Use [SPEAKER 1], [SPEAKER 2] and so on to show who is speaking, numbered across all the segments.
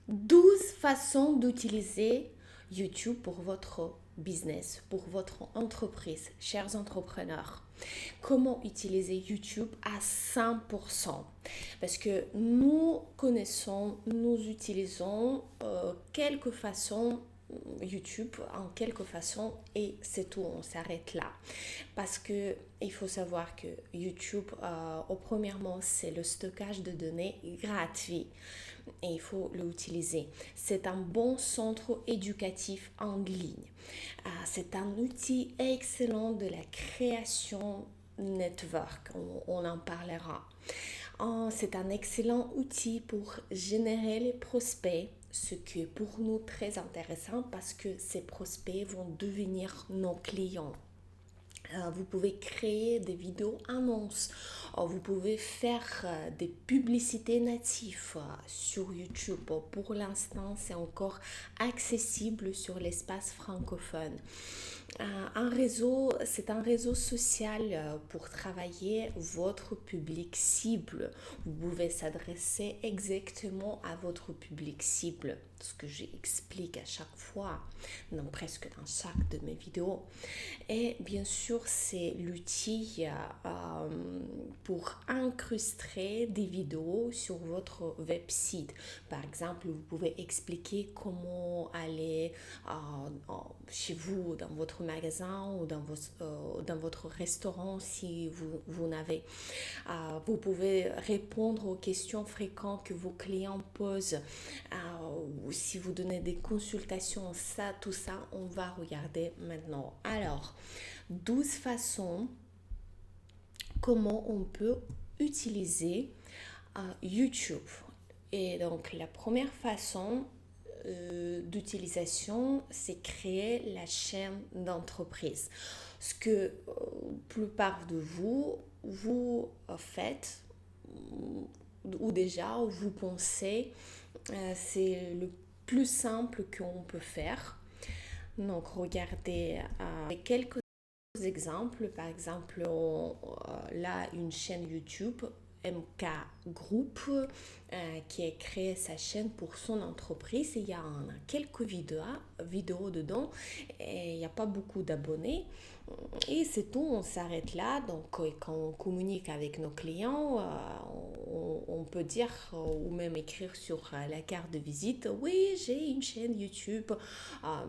[SPEAKER 1] 12 façons d'utiliser YouTube pour votre business, pour votre entreprise, chers entrepreneurs. Comment utiliser YouTube à 100%? Parce que nous connaissons, nous utilisons quelques façons YouTube en quelque façon et c'est tout, on s'arrête là. Parce que il faut savoir que YouTube, premièrement, c'est le stockage de données gratuit et il faut l'utiliser. C'est un bon centre éducatif en ligne. C'est un outil excellent de la création network, on en parlera. C'est un excellent outil pour générer les prospects, ce qui est pour nous très intéressant parce que ces prospects vont devenir nos clients. Vous pouvez créer des vidéos annonces. Vous pouvez faire des publicités natives sur YouTube. Pour l'instant, c'est encore accessible sur l'espace francophone. C'est un réseau social pour travailler votre public cible. Vous pouvez s'adresser exactement à votre public cible, ce que j'explique à chaque fois, presque dans chaque de mes vidéos. Et bien sûr, c'est l'outil pour incruster des vidéos sur votre website. Par exemple, vous pouvez expliquer comment aller chez vous, dans votre magasin ou dans votre restaurant si vous n'avez. Vous pouvez répondre aux questions fréquentes que vos clients posent. Si vous donnez des consultations, tout ça, on va regarder maintenant. Alors, 12 façons comment on peut utiliser YouTube. Et donc, la première façon d'utilisation, c'est créer la chaîne d'entreprise. Ce que la plupart de vous faites, ou déjà vous pensez, c'est le plus simple qu'on peut faire. Donc, regardez quelques exemples. Par exemple, là, une chaîne YouTube, MK Group, qui a créé sa chaîne pour son entreprise. Il y a quelques vidéos dedans et il n'y a pas beaucoup d'abonnés. Et c'est tout, on s'arrête là. Donc, quand on communique avec nos clients, on peut dire ou même écrire sur la carte de visite, oui, j'ai une chaîne YouTube,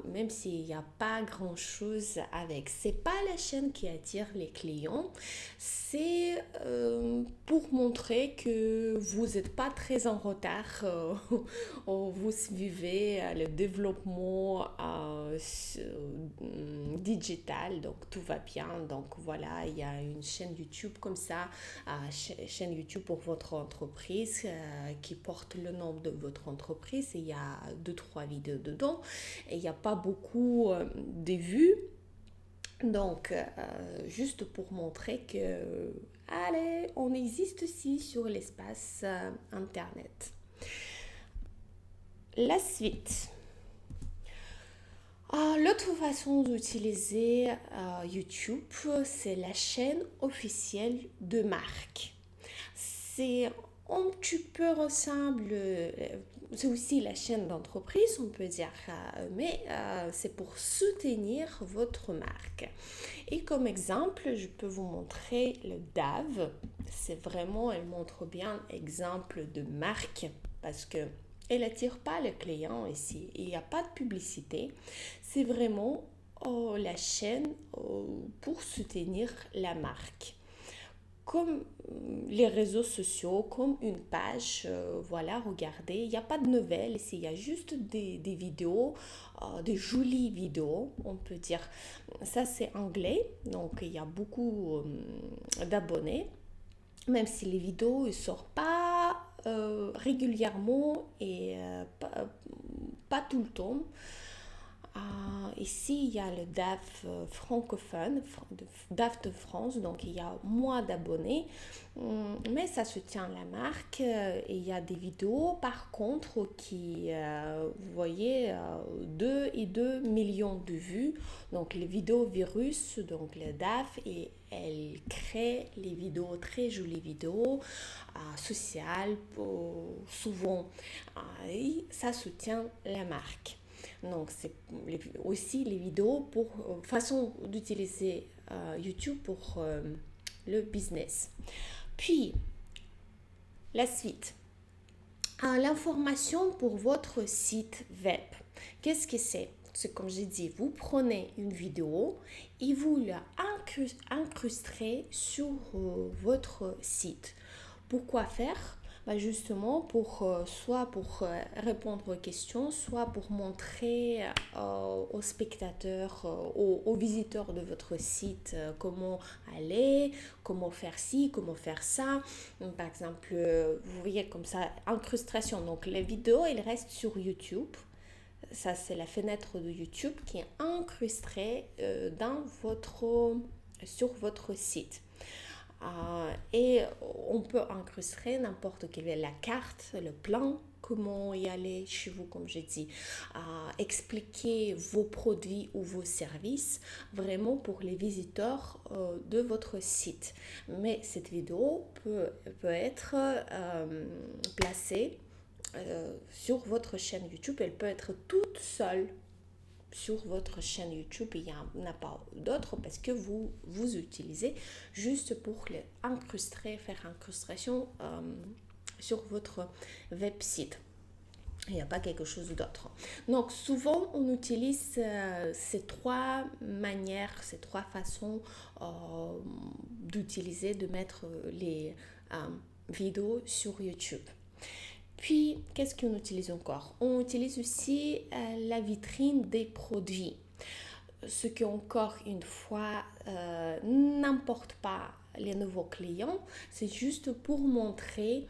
[SPEAKER 1] même s'il n'y a pas grand-chose avec. C'est pas la chaîne qui attire les clients, c'est pour montrer que vous n'êtes pas très en retard, vous suivez le développement digital, donc tout va bien. Donc voilà, il y a une chaîne YouTube comme ça, chaîne YouTube pour votre entreprise qui porte le nom de votre entreprise. Et il y a 2-3 vidéos dedans et il n'y a pas beaucoup de vues. Donc, juste pour montrer que, allez, on existe aussi sur l'espace Internet. La suite. L'autre façon d'utiliser YouTube, c'est la chaîne officielle de marque. C'est un petit peu ressemble, c'est aussi la chaîne d'entreprise, on peut dire, mais c'est pour soutenir votre marque. Et comme exemple, je peux vous montrer le DAV. C'est vraiment, elle montre bien exemple de marque parce que elle n'attire pas le client ici. Il n'y a pas de publicité. C'est vraiment la chaîne pour soutenir la marque. Comme les réseaux sociaux, comme une page, voilà, regardez, il n'y a pas de nouvelles ici, il y a juste des vidéos, des jolies vidéos, on peut dire. Ça, c'est anglais, donc il y a beaucoup d'abonnés, même si les vidéos ne sortent pas régulièrement et pas tout le temps. Ici, il y a le DAF francophone, DAF de France, donc il y a moins d'abonnés, mais ça se tient la marque. Et il y a des vidéos, par contre, qui, vous voyez, 2 millions de vues. Donc les vidéos virus, donc le DAF, et elle crée les vidéos, très jolies vidéos, sociales, souvent, et ça soutient la marque. Donc, c'est aussi les vidéos pour façon d'utiliser YouTube pour le business. Puis, la suite. L'information pour votre site web. Qu'est-ce que c'est? C'est comme j'ai dit, vous prenez une vidéo et vous la incrusterez sur votre site. Pourquoi faire? Justement soit pour répondre aux questions, soit pour montrer aux spectateurs, aux visiteurs de votre site comment aller, comment faire ci, comment faire ça. Donc, par exemple, vous voyez comme ça, incrustation. Donc la vidéo, elle reste sur YouTube. Ça, c'est la fenêtre de YouTube qui est incrustée sur votre site. Et on peut incruster n'importe quelle la carte, le plan, comment y aller chez vous, comme j'ai dit, expliquer vos produits ou vos services vraiment pour les visiteurs de votre site. Mais cette vidéo peut être placée sur votre chaîne YouTube. Elle peut être toute seule sur votre chaîne YouTube. Il n'y en a pas d'autres parce que vous utilisez juste pour les incruster, faire incrustation sur votre website. Il n'y a pas quelque chose d'autre. Donc souvent on utilise ces trois manières, ces trois façons d'utiliser, de mettre les vidéos sur YouTube. Puis, qu'est-ce qu'on utilise encore? On utilise aussi la vitrine des produits. Ce qui, encore une fois, n'importe pas les nouveaux clients. C'est juste pour montrer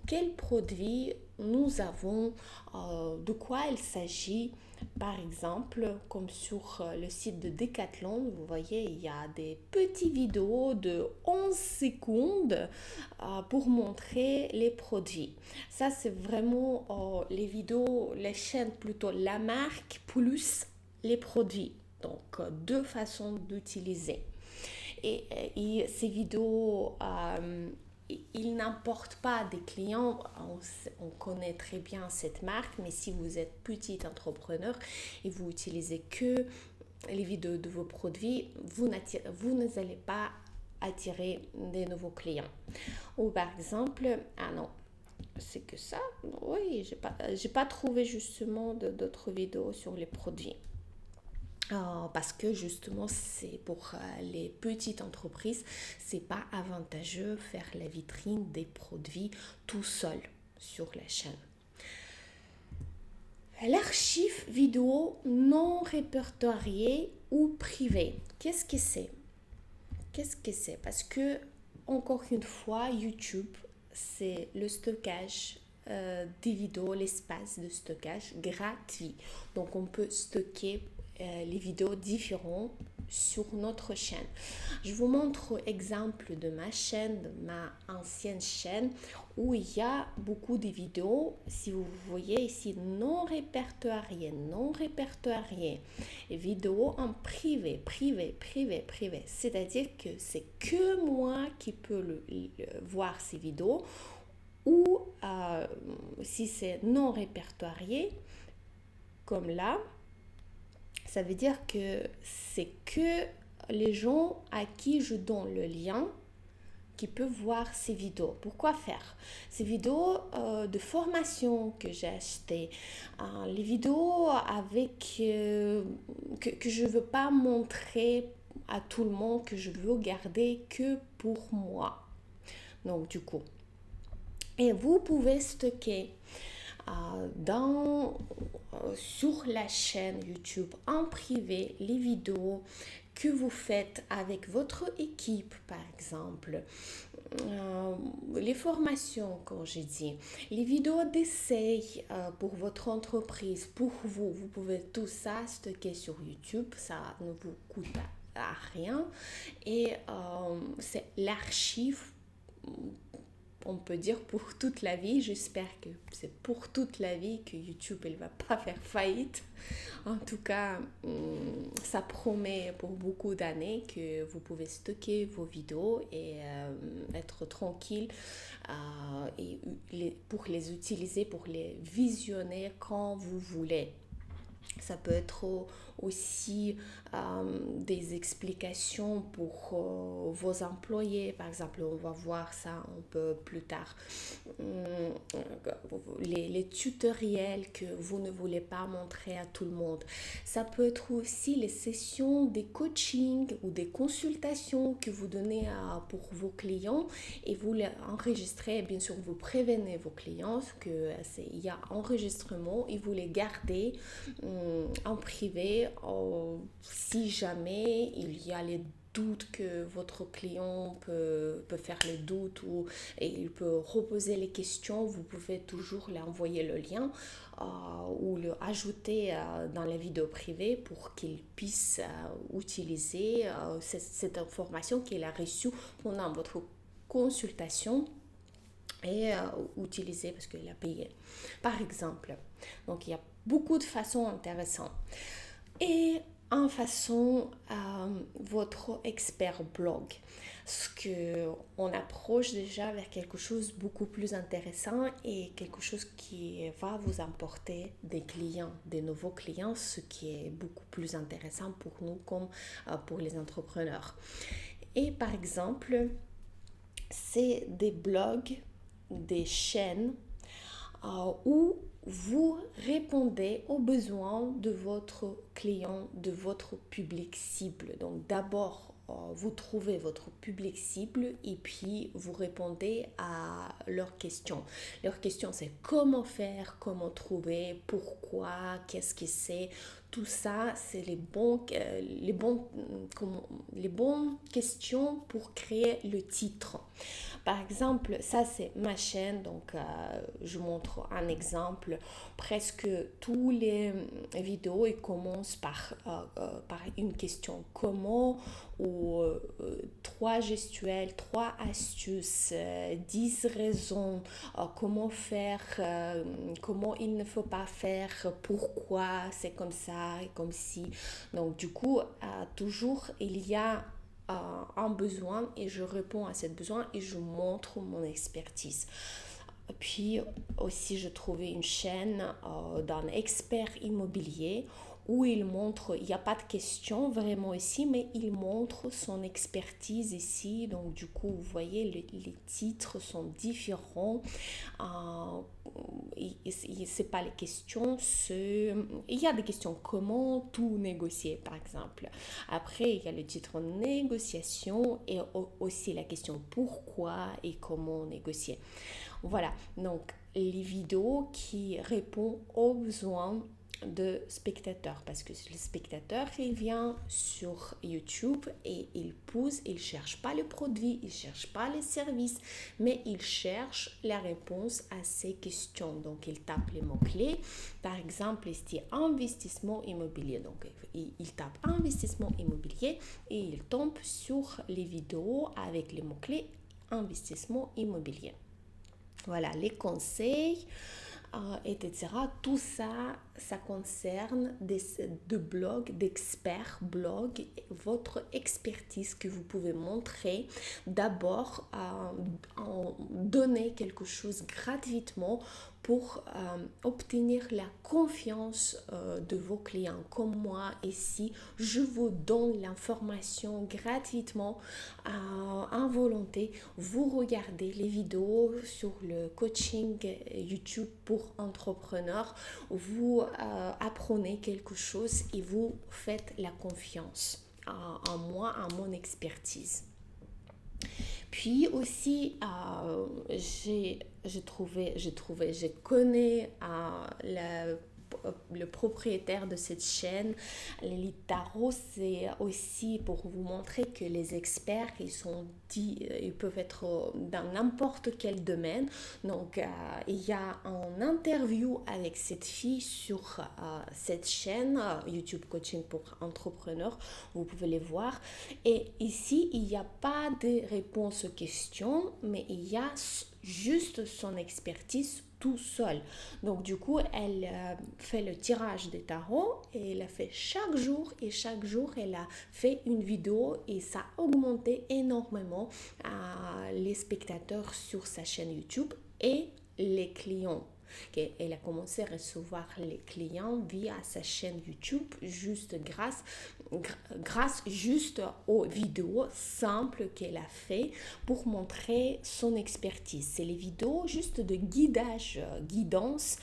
[SPEAKER 1] quels produits nous avons, de quoi il s'agit. Par exemple, comme sur le site de Decathlon, vous voyez, il y a des petites vidéos de 11 secondes pour montrer les produits. Ça, c'est vraiment les vidéos, les chaînes plutôt, la marque plus les produits. Donc, deux façons d'utiliser. Et ces vidéos, il n'importe pas des clients, on connaît très bien cette marque, mais si vous êtes petit entrepreneur et vous utilisez que les vidéos de vos produits, vous n'allez pas attirer des nouveaux clients. Ou par exemple, non, c'est que ça, oui, j'ai pas trouvé justement d'autres vidéos sur les produits. Parce que justement c'est pour les petites entreprises, c'est pas avantageux faire la vitrine des produits tout seul sur la chaîne. L'archive vidéo non répertoriée ou privée, qu'est-ce que c'est? Parce que encore une fois, YouTube, c'est le stockage des vidéos, l'espace de stockage gratuit. Donc on peut stocker les vidéos différentes sur notre chaîne. Je vous montre exemple de ma chaîne, de ma ancienne chaîne, où il y a beaucoup de vidéos. Si vous voyez ici, non répertoriées, vidéos en privé. C'est-à-dire que c'est que moi qui peux voir ces vidéos, ou si c'est non répertorié, comme là, ça veut dire que c'est que les gens à qui je donne le lien qui peuvent voir ces vidéos. Pourquoi faire? Ces vidéos de formation que j'ai achetées, les vidéos que je ne veux pas montrer à tout le monde, que je veux garder que pour moi. Donc du coup, et vous pouvez stocker sur la chaîne YouTube en privé les vidéos que vous faites avec votre équipe, par exemple. les formations, comme j'ai dit, les vidéos d'essai pour votre entreprise, pour vous, vous pouvez tout ça stocker sur YouTube, ça ne vous coûte à rien et c'est l'archive, on peut dire pour toute la vie. J'espère que c'est pour toute la vie, que YouTube elle va pas faire faillite. En tout cas, ça promet pour beaucoup d'années que vous pouvez stocker vos vidéos et être tranquille pour les utiliser, pour les visionner quand vous voulez. Ça peut être aussi des explications pour vos employés. Par exemple, on va voir ça un peu plus tard. Les tutoriels que vous ne voulez pas montrer à tout le monde. Ça peut être aussi les sessions des coachings ou des consultations que vous donnez pour vos clients et vous les enregistrez. Bien sûr, vous prévenez vos clients qu'il y a enregistrement et vous les gardez en privé si jamais il y a les doutes que votre client peut faire les doutes et il peut reposer les questions, vous pouvez toujours lui envoyer le lien ou le ajouter dans la vidéo privée pour qu'il puisse utiliser cette information qu'il a reçue pendant votre consultation et utiliser parce qu'il a payé. Par exemple, donc il y a beaucoup de façons intéressantes. Et en façon, votre expert blog, ce que on approche déjà vers quelque chose beaucoup plus intéressant et quelque chose qui va vous apporter des clients, des nouveaux clients, ce qui est beaucoup plus intéressant pour nous comme pour les entrepreneurs. Et par exemple, c'est des blogs, des chaînes où vous répondez aux besoins de votre client, de votre public cible. Donc d'abord, vous trouvez votre public cible et puis vous répondez à leurs questions. Leurs questions, c'est comment faire, comment trouver, pourquoi, qu'est-ce que c'est. Tout ça, c'est les bonnes questions pour créer le titre. Par exemple, ça c'est ma chaîne, donc je montre un exemple. Presque tous les vidéos ils commencent par une question. Comment ou 3 gestuels, 3 astuces, 10 raisons, comment faire, comment il ne faut pas faire, pourquoi c'est comme ça et comme si. Donc du coup, toujours il y a un besoin et je réponds à ce besoin et je montre mon expertise. Puis aussi, je trouvais une chaîne d'un expert immobilier où il montre, il n'y a pas de questions vraiment ici, mais il montre son expertise ici. Donc du coup, vous voyez, les titres sont différents. C'est pas les questions, il y a des questions, comment tout négocier par exemple. Après, il y a le titre négociation et aussi la question pourquoi et comment négocier. Voilà, donc les vidéos qui répondent aux besoins de spectateurs, parce que le spectateur il vient sur YouTube et il pousse, il cherche pas le produit, il cherche pas les services, mais il cherche la réponse à ces questions. Donc il tape les mots clés, par exemple ici investissement immobilier, donc il tape investissement immobilier et il tombe sur les vidéos avec les mots clés investissement immobilier. Voilà les conseils, etc. Tout ça, ça concerne de blogs, d'experts blogs, votre expertise que vous pouvez montrer. D'abord, en donner quelque chose gratuitement pour obtenir la confiance de vos clients. Comme moi ici, je vous donne l'information gratuitement en volonté. Vous regardez les vidéos sur le coaching YouTube pour entrepreneurs. Vous apprenez quelque chose et vous faites la confiance en moi, en mon expertise. Puis aussi, je connais le propriétaire de cette chaîne. Lily Tarot, c'est aussi pour vous montrer que les experts, ils peuvent être dans n'importe quel domaine. Donc, il y a un interview avec cette fille sur cette chaîne, YouTube Coaching pour entrepreneurs. Vous pouvez les voir. Et ici, il n'y a pas de réponse aux questions, mais il y a juste son expertise tout seul. Donc du coup, elle fait le tirage des tarots et elle a fait chaque jour et chaque jour, elle a fait une vidéo et ça a augmenté énormément les spectateurs sur sa chaîne YouTube et les clients. Elle a commencé à recevoir les clients via sa chaîne YouTube juste grâce juste aux vidéos simples qu'elle a fait pour montrer son expertise. C'est les vidéos juste de guidance.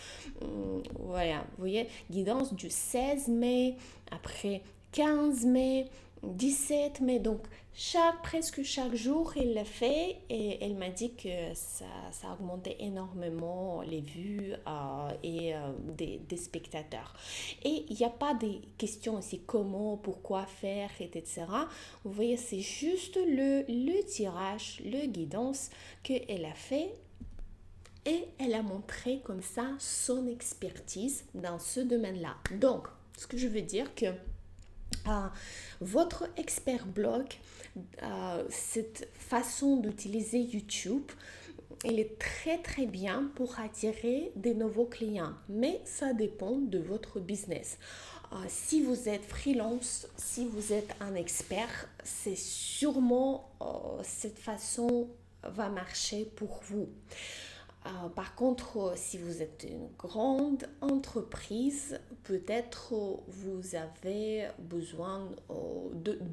[SPEAKER 1] Voilà, vous voyez, guidance du 16 mai, après 15 mai, 17 mai, donc presque chaque jour elle l'a fait et elle m'a dit que ça a augmenté énormément les vues des spectateurs. Et il n'y a pas des questions aussi comment, pourquoi faire, etc. Vous voyez, c'est juste le tirage, le guidance qu'elle a fait et elle a montré comme ça son expertise dans ce domaine-là. Donc, ce que je veux dire que votre expert blog, cette façon d'utiliser YouTube, il est très très bien pour attirer des nouveaux clients, mais ça dépend de votre business. Si vous êtes freelance, si vous êtes un expert, c'est sûrement cette façon va marcher pour vous. Par contre, si vous êtes une grande entreprise, peut-être vous avez besoin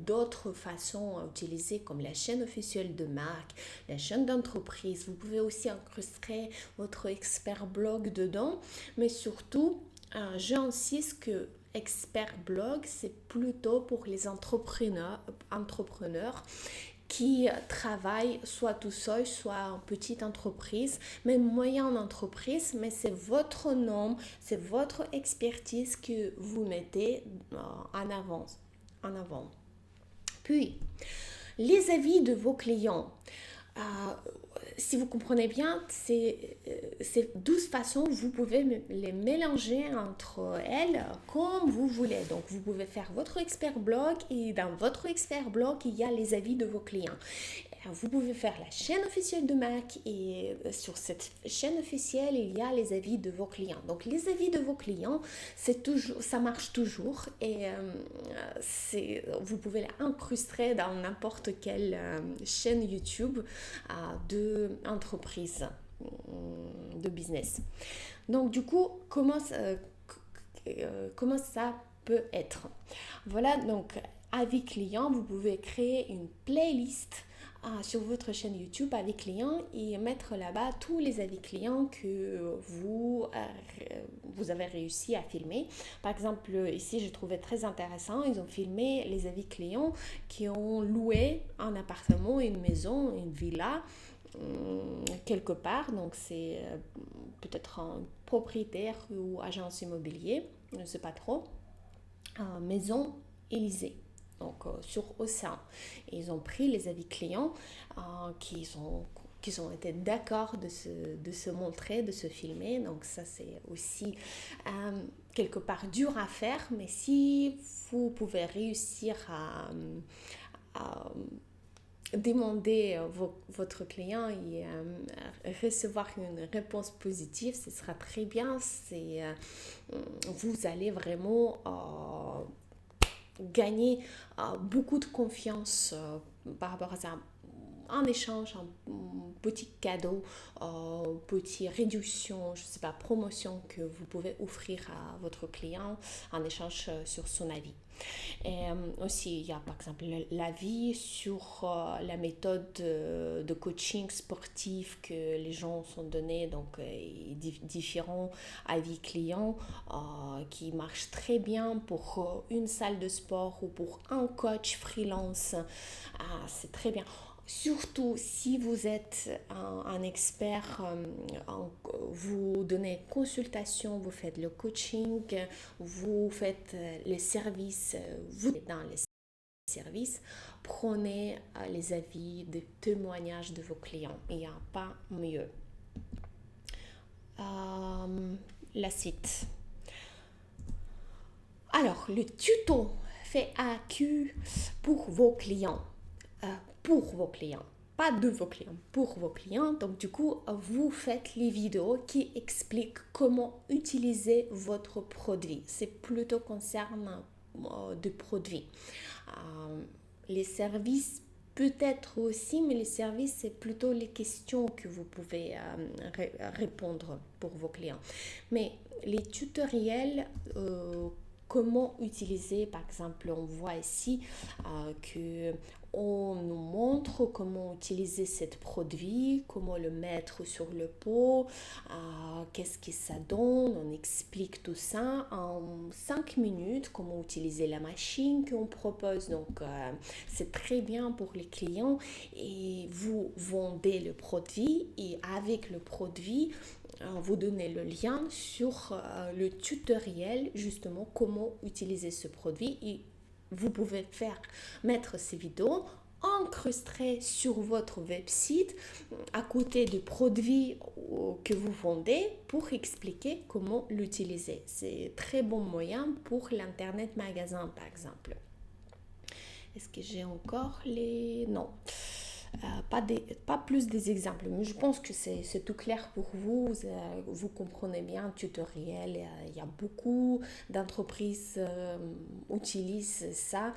[SPEAKER 1] d'autres façons à utiliser comme la chaîne officielle de marque, la chaîne d'entreprise. Vous pouvez aussi incruster votre expert blog dedans, mais surtout, j'insiste que expert blog, c'est plutôt pour les entrepreneurs qui travaillent soit tout seul, soit en petite entreprise, même moyenne entreprise, mais c'est votre nom, c'est votre expertise que vous mettez en avant. Puis, les avis de vos clients. Si vous comprenez bien, c'est 12 façons, vous pouvez les mélanger entre elles comme vous voulez. Donc, vous pouvez faire votre expert blog et dans votre expert blog, il y a les avis de vos clients. Vous pouvez faire la chaîne officielle de marque et sur cette chaîne officielle, il y a les avis de vos clients. Donc, les avis de vos clients, ça marche toujours et vous pouvez les incruster dans n'importe quelle chaîne YouTube d'entreprise, de business. Donc, du coup, comment ça peut être? Voilà, donc, avis clients, vous pouvez créer une playlist sur votre chaîne YouTube avis clients et mettre là-bas tous les avis clients que vous avez réussi à filmer. Par exemple, ici, je trouvais très intéressant, ils ont filmé les avis clients qui ont loué un appartement, une maison, une villa quelque part. Donc, c'est peut-être un propriétaire ou agence immobilier, je ne sais pas trop. Maison Élysée. Donc sur Océan. Ils ont pris les avis clients qui ont été d'accord de se montrer, de se filmer. Donc ça c'est aussi quelque part dur à faire, mais si vous pouvez réussir à demander votre client et recevoir une réponse positive, ce sera très bien. Vous allez vraiment gagner beaucoup de confiance par rapport à ça. En échange, un petit cadeau, petite réduction, je ne sais pas, promotion que vous pouvez offrir à votre client en échange sur son avis. Et aussi, il y a par exemple l'avis sur la méthode de coaching sportif que les gens sont donnés, donc différents avis clients qui marchent très bien pour une salle de sport ou pour un coach freelance. C'est très bien. Surtout si vous êtes un expert, vous donnez consultation, vous faites le coaching, vous faites les services, vous êtes dans les services, prenez les avis, des témoignages de vos clients. Il n'y a pas mieux. La suite. Alors, le tuto FAQ pour vos clients. Pour vos clients, pas de vos clients, pour vos clients. Donc du coup, vous faites les vidéos qui expliquent comment utiliser votre produit. C'est plutôt concernant de produits. Les services peut-être aussi, mais les services, c'est plutôt les questions que vous pouvez répondre pour vos clients. Mais les tutoriels, comment utiliser, par exemple, on voit ici que on nous montre comment utiliser ce produit, comment le mettre sur le pot, qu'est-ce que ça donne, on explique tout ça en 5 minutes, comment utiliser la machine qu'on propose. Donc c'est très bien pour les clients et vous vendez le produit et avec le produit, vous donnez le lien sur le tutoriel justement comment utiliser ce produit et vous pouvez mettre ces vidéos incrustées sur votre website à côté du produit que vous vendez pour expliquer comment l'utiliser. C'est un très bon moyen pour l'internet magasin par exemple. Est-ce que j'ai encore les... Non. Pas plus des exemples, mais je pense que c'est tout clair pour vous. Vous comprenez bien le tutoriel. Il y a beaucoup d'entreprises utilisent ça.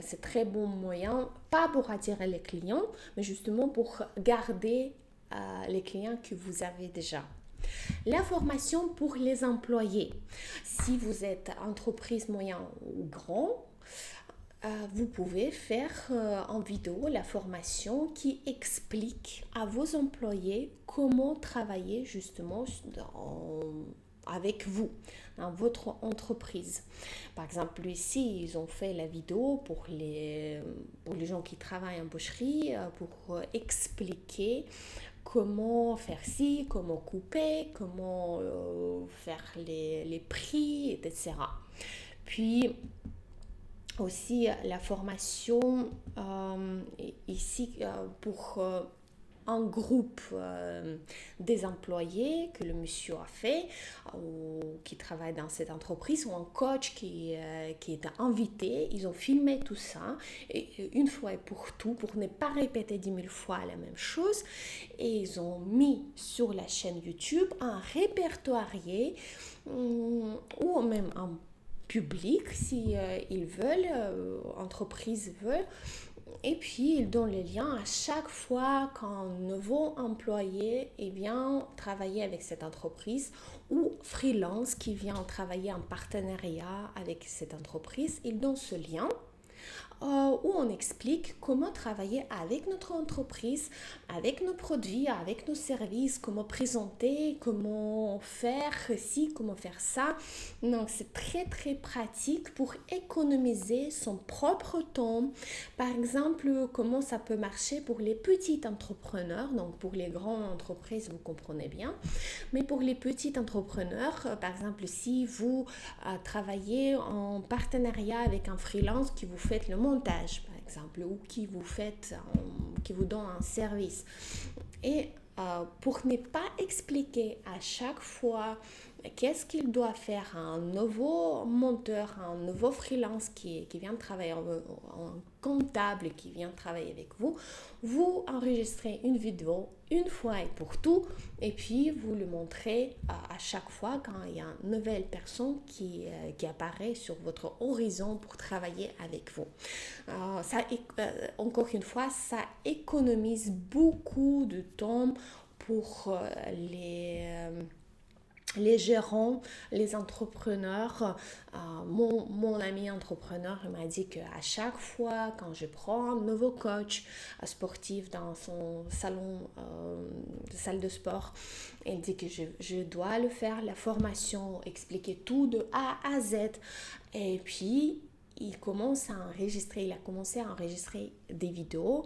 [SPEAKER 1] C'est très bon moyen, pas pour attirer les clients, mais justement pour garder les clients que vous avez déjà. La formation pour les employés. Si vous êtes entreprise moyenne ou grand, vous pouvez faire en vidéo la formation qui explique à vos employés comment travailler justement avec vous dans votre entreprise. Par exemple, ici, ils ont fait la vidéo pour les gens qui travaillent en boucherie pour expliquer comment faire ci, comment couper, comment faire les prix, etc. Puis, aussi la formation ici pour un groupe des employés que le monsieur a fait ou qui travaille dans cette entreprise ou un coach qui est invité. Ils ont filmé tout ça et une fois et pour tout, pour ne pas répéter 10 000 fois la même chose, et ils ont mis sur la chaîne YouTube un répertorié ou même un public si ils veulent, entreprises veulent, et puis ils donnent les liens à chaque fois qu'un nouveau employé vient travailler avec cette entreprise ou freelance qui vient travailler en partenariat avec cette entreprise. Ils donnent ce lien où on explique comment travailler avec notre entreprise, avec nos produits, avec nos services, comment présenter, comment faire ci, comment faire ça. Donc c'est très très pratique pour économiser son propre temps. Par exemple, comment ça peut marcher pour les petits entrepreneurs. Donc pour les grandes entreprises, vous comprenez bien. Mais pour les petits entrepreneurs, par exemple, si vous travaillez en partenariat avec un freelance qui vous fait le montage, par exemple, ou qui vous donne un service. Et pour ne pas expliquer à chaque fois qu'est-ce qu'il doit faire un nouveau monteur, un nouveau freelance qui vient travailler, en comptable qui vient travailler avec vous, vous enregistrez une vidéo une fois et pour tout, et puis vous le montrez à chaque fois quand il y a une nouvelle personne qui apparaît sur votre horizon pour travailler avec vous. Encore une fois, ça économise beaucoup de temps pour les gérants, les entrepreneurs. Mon ami entrepreneur m'a dit qu'à chaque fois quand je prends un nouveau coach sportif dans son salle de sport, il dit que je dois le faire, la formation, expliquer tout de A à Z. Et puis, il a commencé à enregistrer des vidéos.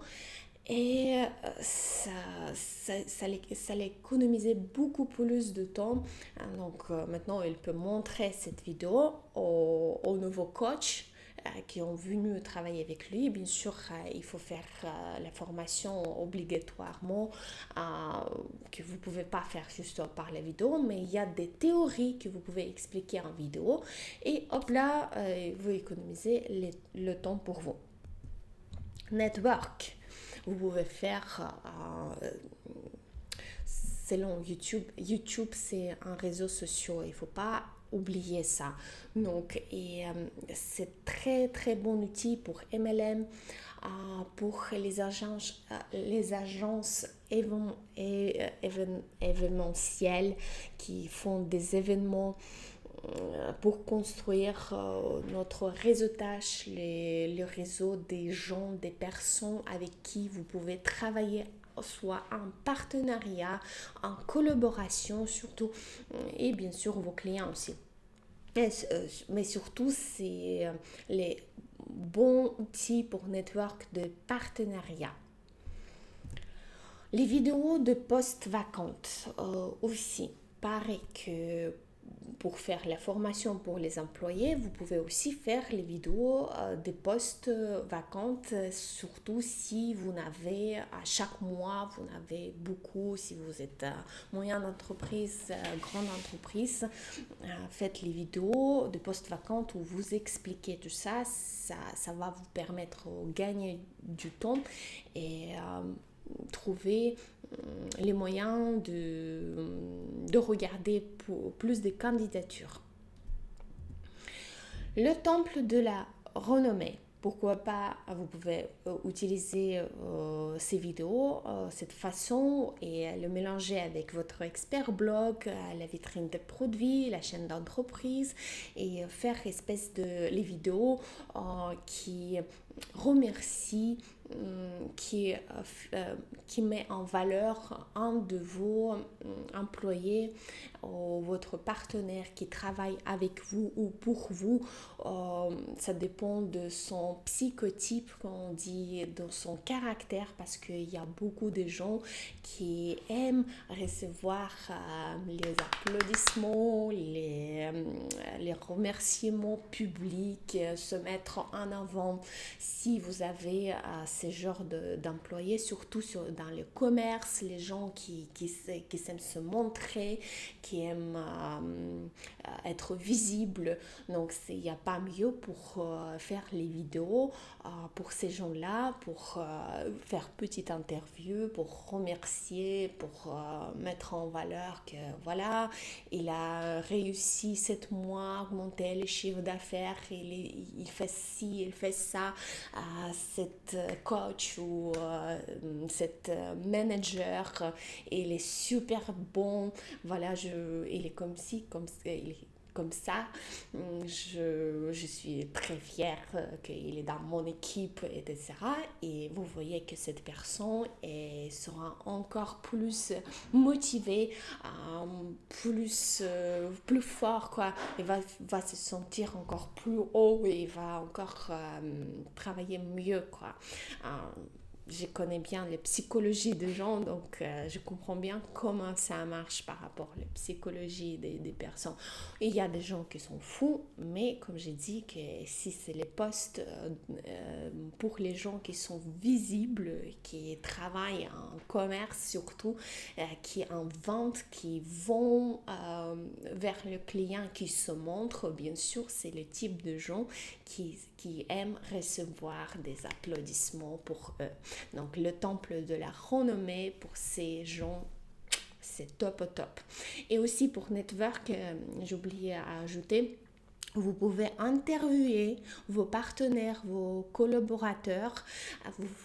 [SPEAKER 1] Et ça l'économisait beaucoup plus de temps. Donc maintenant, il peut montrer cette vidéo au nouveau coach qui ont venu travailler avec lui. Bien sûr, il faut faire la formation obligatoirement que vous ne pouvez pas faire juste par la vidéo, mais il y a des théories que vous pouvez expliquer en vidéo et hop là, vous économisez le temps pour vous. Network. Vous pouvez faire selon YouTube. YouTube, c'est un réseau social. Il ne faut pas oublier ça. Donc, c'est très très bon outil pour MLM, pour les agences événementielles qui font des événements pour construire notre réseautage, le réseau des gens, des personnes avec qui vous pouvez travailler, soit en partenariat, en collaboration surtout, et bien sûr vos clients aussi. Mais surtout, c'est les bons outils pour network de partenariat. Les vidéos de post vacantes aussi. Pareil que pour faire la formation pour les employés, vous pouvez aussi faire les vidéos des postes vacantes, surtout si vous n'avez, à chaque mois, vous n'avez beaucoup, si vous êtes moyenne entreprise, grande entreprise, faites les vidéos de postes vacantes où vous expliquez tout ça, ça va vous permettre de gagner du temps et trouver les moyens de regarder pour plus de candidatures. Le temple de la renommée. Pourquoi pas, vous pouvez utiliser ces vidéos, cette façon et le mélanger avec votre expert blog, la vitrine de produits, la chaîne d'entreprise et faire espèce de les vidéos qui remercie, qui met en valeur un de vos employés ou votre partenaire qui travaille avec vous ou pour vous. Ça dépend de son psychotype, qu'on dit, de son caractère, parce qu'il y a beaucoup de gens qui aiment recevoir les applaudissements, les remerciements publics, se mettre en avant. Si vous avez ce genre d'employés, surtout dans le commerce, les gens qui aiment se montrer, qui aiment être visibles. Donc, il n'y a pas mieux pour faire les vidéos pour ces gens-là, pour faire petite interview, pour remercier, pour mettre en valeur que voilà, il a réussi 7 mois à augmenter le chiffre d'affaires, il fait ci, il fait ça, cette coach ou cette manager, il est super bon, voilà, il est comme ci, comme ça, je suis très fière qu'il est dans mon équipe, etc. Et vous voyez que cette personne sera encore plus motivée, plus fort, quoi. Il va se sentir encore plus haut et il va encore travailler mieux, quoi. Je connais bien les psychologies des gens, donc je comprends bien comment ça marche par rapport à la psychologie des personnes. Il y a des gens qui sont fous, mais comme j'ai dit, que si c'est les postes pour les gens qui sont visibles, qui travaillent en commerce surtout, qui en vente, qui vont vers le client, qui se montrent, bien sûr, c'est le type de gens qui aiment recevoir des applaudissements pour eux. Donc, le temple de la renommée pour ces gens, c'est top au top. Et aussi pour network, j'ai oublié à ajouter, vous pouvez interviewer vos partenaires, vos collaborateurs.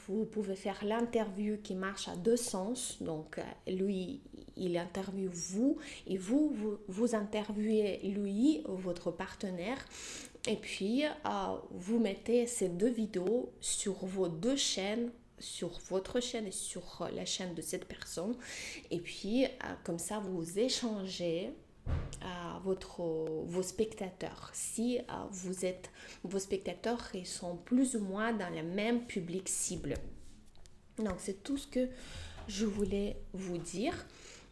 [SPEAKER 1] Vous pouvez faire l'interview qui marche à deux sens. Donc, lui, il interviewe vous et vous interviewez lui, votre partenaire. Et puis, vous mettez ces deux vidéos sur vos deux chaînes, sur votre chaîne et sur la chaîne de cette personne. Et puis, comme ça, vous échangez vos spectateurs. Si vos spectateurs ils sont plus ou moins dans le même public cible. Donc, c'est tout ce que je voulais vous dire.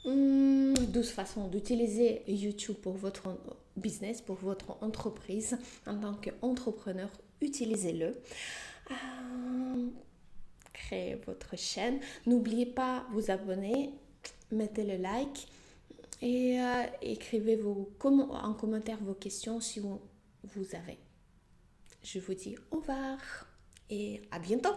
[SPEAKER 1] 12 façons d'utiliser YouTube pour votre business, pour votre entreprise. En tant qu'entrepreneur, utilisez-le. Créez votre chaîne. N'oubliez pas de vous abonner, mettez le like et écrivez en commentaire vos questions si vous avez. Je vous dis au revoir et à bientôt.